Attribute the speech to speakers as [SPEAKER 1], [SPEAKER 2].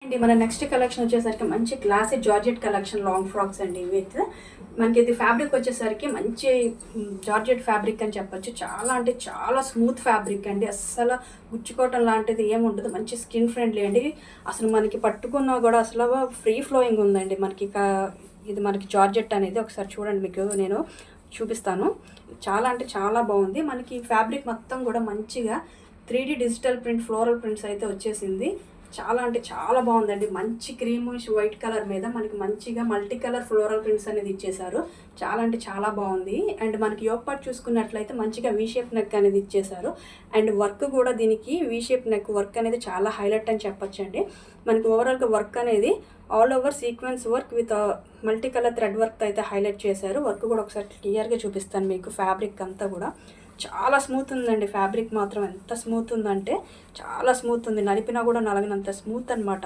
[SPEAKER 1] అండి మన next collection వచ్చేసరికి మంచి classy georgette collection long frocks అండి. విత్ మనకి ఇది ఫ్యాబ్రిక్ వచ్చేసరికి మంచి జార్జెట్ ఫ్యాబ్రిక్ అని చెప్పొచ్చు. చాలా అంటే చాలా స్మూత్ ఫ్యాబ్రిక్ అండి. అస్సలు గుచ్చుకోవటం లాంటిది ఏముండదు. మంచి స్కిన్ ఫ్రెండ్లీ అండి. అసలు మనకి పట్టుకున్నా కూడా అసలు ఫ్రీ ఫ్లోయింగ్ ఉందండి. మనకి ఇది మనకి జార్జెట్ అనేది ఒకసారి చూడండి, మీకు నేను చూపిస్తాను. చాలా అంటే చాలా బాగుంది. మనకి ఫ్యాబ్రిక్ మొత్తం కూడా మంచిగా 3D digital print floral prints అయితే వచ్చేసింది. చాలా అంటే చాలా బాగుందండి. మంచి క్రీమిష్ వైట్ కలర్ మీద మనకి మంచిగా మల్టీ కలర్ ఫ్లోరల్ ప్రింట్స్ అనేది ఇచ్చేసారు. చాలా అంటే చాలా బాగుంది. అండ్ మనకి యోక్ పార్ట్ చూసుకున్నట్లయితే మంచిగా వీ షేప్ నెక్ అనేది ఇచ్చేసారు. అండ్ వర్క్ కూడా దీనికి వీ షేప్ నెక్ వర్క్ అనేది చాలా హైలైట్ అని చెప్పొచ్చండి. మనకి ఓవరాల్గా వర్క్ అనేది all over sequence work with multi colour thread work అయితే హైలైట్ చేశారు. వర్క్ కూడా ఒకసారి క్లియర్గా చూపిస్తాను మీకు. ఫ్యాబ్రిక్ అంతా కూడా చాలా స్మూత్ ఉందండి. ఫ్యాబ్రిక్ మాత్రం ఎంత స్మూత్ ఉందంటే చాలా స్మూత్ ఉంది. నలిపినా కూడా నలగనంత స్మూత్ అనమాట.